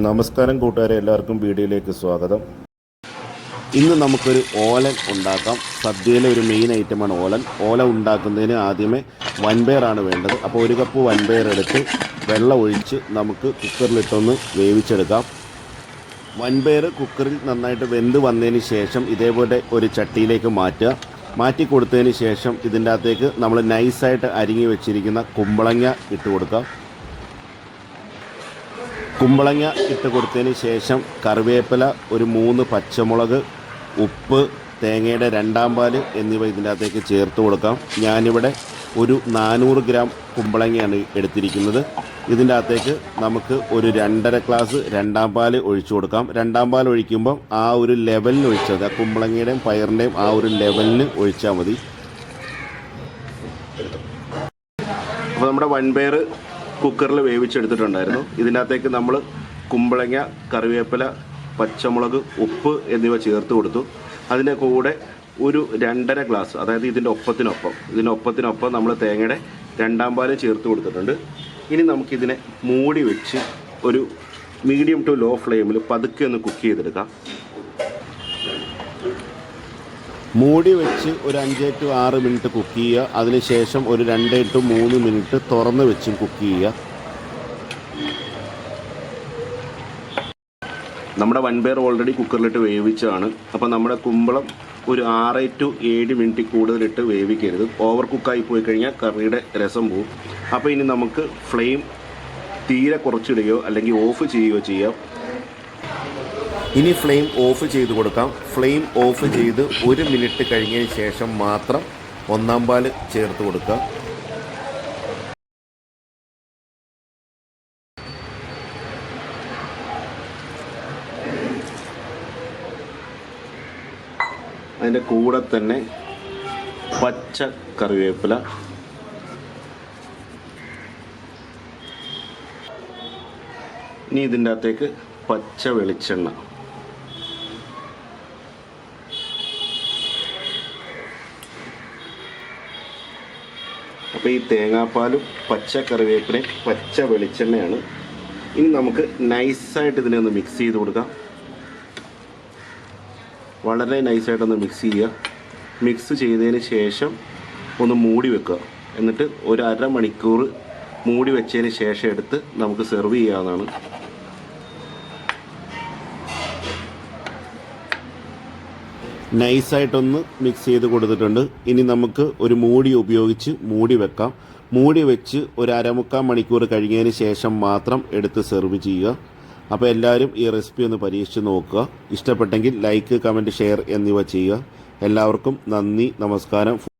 നമസ്കാരം കൂട്ടുകാരെ, എല്ലാവർക്കും വീഡിയോയിലേക്ക് സ്വാഗതം. ഇന്ന് നമുക്കൊരു ഓലൻ ഉണ്ടാക്കാം. സദ്യയിലെ ഒരു മെയിൻ ഐറ്റമാണ് ഓലൻ. ഓല ഉണ്ടാക്കുന്നതിന് ആദ്യമേ വൻപയറാണ് വേണ്ടത്. അപ്പോൾ ഒരു കപ്പ് വൻപയർ എടുത്ത് വെള്ളം ഒഴിച്ച് നമുക്ക് കുക്കറിലിട്ടൊന്ന് വേവിച്ചെടുക്കാം. വൻപയർ കുക്കറിൽ നന്നായിട്ട് വെന്ത് വന്നതിന് ശേഷം ഇതേപോലെ ഒരു ചട്ടിയിലേക്ക് മാറ്റി കൊടുത്തതിന് ശേഷം ഇതിൻ്റെ അകത്തേക്ക് നമ്മൾ നൈസായിട്ട് അരിഞ്ഞു വെച്ചിരിക്കുന്ന കുമ്പളങ്ങ ഇട്ട് കൊടുക്കാം. കുമ്പളങ്ങ ഇട്ട് കൊടുത്തതിന് ശേഷം കറിവേപ്പില, ഒരു 3 പച്ചമുളക്, ഉപ്പ്, തേങ്ങയുടെ 2 പാൽ എന്നിവ ഇതിൻ്റെ അകത്തേക്ക് ചേർത്ത് കൊടുക്കാം. ഞാനിവിടെ ഒരു 400 ഗ്രാം കുമ്പളങ്ങയാണ് എടുത്തിരിക്കുന്നത്. ഇതിൻ്റെ അകത്തേക്ക് നമുക്ക് ഒരു 2.5 ഗ്ലാസ് 2 പാൽ ഒഴിച്ചു കൊടുക്കാം. 2 പാൽ ഒഴിക്കുമ്പം ആ ഒരു ലെവലിന് ഒഴിച്ചത്, ആ കുമ്പളങ്ങയുടെയും പയറിൻ്റെയും ആ ഒരു ലെവലിന് ഒഴിച്ചാൽ മതി. അപ്പോൾ നമ്മുടെ വൻപയർ കുക്കറിൽ വേവിച്ചെടുത്തിട്ടുണ്ടായിരുന്നു. ഇതിനകത്തേക്ക് നമ്മൾ കുമ്പളങ്ങ, കറിവേപ്പില, പച്ചമുളക്, ഉപ്പ് എന്നിവ ചേർത്ത് കൊടുത്തു. അതിൻ്റെ കൂടെ ഒരു 2.5 ഗ്ലാസ്, അതായത് ഇതിൻ്റെ ഒപ്പത്തിനൊപ്പം നമ്മൾ തേങ്ങയുടെ 2 പാൽ ചേർത്ത് കൊടുത്തിട്ടുണ്ട്. ഇനി നമുക്കിതിനെ മൂടി വെച്ച് ഒരു മീഡിയം ടു ലോ ഫ്ലെയിമിൽ പതുക്കെ ഒന്ന് കുക്ക് ചെയ്തെടുക്കാം. മൂടി വെച്ച് ഒരു 5 to 6 മിനിറ്റ് കുക്ക് ചെയ്യുക. അതിനുശേഷം ഒരു 2 to 3 മിനിറ്റ് തുറന്ന് വെച്ചും കുക്ക് ചെയ്യുക. നമ്മുടെ വൻപയർ ഓൾറെഡി കുക്കറിലിട്ട് വേവിച്ചതാണ്. അപ്പോൾ നമ്മുടെ കുമ്പളം ഒരു 6 to 7 മിനിറ്റ് കൂടുതലിട്ട് വേവിക്കരുത്. ഓവർ കുക്കായി പോയി കഴിഞ്ഞാൽ കറിയുടെ രസം പോവും. അപ്പോൾ ഇനി നമുക്ക് ഫ്ലെയിം തീരെ കുറച്ചിടുകയോ അല്ലെങ്കിൽ ഓഫ് ചെയ്യുകയോ ചെയ്യാം. ഇനി ഫ്ലെയിം ഓഫ് ചെയ്ത് കൊടുക്കാം. ഫ്ലെയിം ഓഫ് ചെയ്ത് 1 മിനിറ്റ് കഴിഞ്ഞതിന് ശേഷം മാത്രം 1 പാൽ ചേർത്ത് കൊടുക്കുക. അതിൻ്റെ കൂടെ തന്നെ പച്ച കറിവേപ്പില, ഇനി ഇതിൻ്റെ അകത്തേക്ക് പച്ച വെളിച്ചെണ്ണ, അപ്പോൾ ഈ തേങ്ങാപ്പാലും പച്ച കറിവേപ്പിലയും പച്ച വെളിച്ചെണ്ണയാണ്. ഇനി നമുക്ക് നൈസായിട്ട് ഇതിനെ ഒന്ന് മിക്സ് ചെയ്ത് കൊടുക്കാം. വളരെ നൈസായിട്ടൊന്ന് മിക്സ് ചെയ്യുക. മിക്സ് ചെയ്തതിന് ശേഷം ഒന്ന് മൂടി വെക്കുക. എന്നിട്ട് ഒരു 1/2 മണിക്കൂർ മൂടി വെച്ചതിന് ശേഷം എടുത്ത് നമുക്ക് സെർവ് ചെയ്യാവുന്നതാണ്. നൈസായിട്ടൊന്ന് മിക്സ് ചെയ്ത് കൊടുത്തിട്ടുണ്ട്. ഇനി നമുക്ക് ഒരു മൂടി ഉപയോഗിച്ച് മൂടി വെക്കാം. മൂടി വെച്ച് ഒരു 1/4 മണിക്കൂർ കഴിഞ്ഞതിന് ശേഷം മാത്രം എടുത്ത് സെർവ് ചെയ്യുക. അപ്പോൾ എല്ലാവരും ഈ റെസിപ്പി ഒന്ന് പരീക്ഷിച്ച് നോക്കുക. ഇഷ്ടപ്പെട്ടെങ്കിൽ ലൈക്ക്, കമൻറ്റ്, ഷെയർ എന്നിവ ചെയ്യുക. എല്ലാവർക്കും നന്ദി, നമസ്കാരം.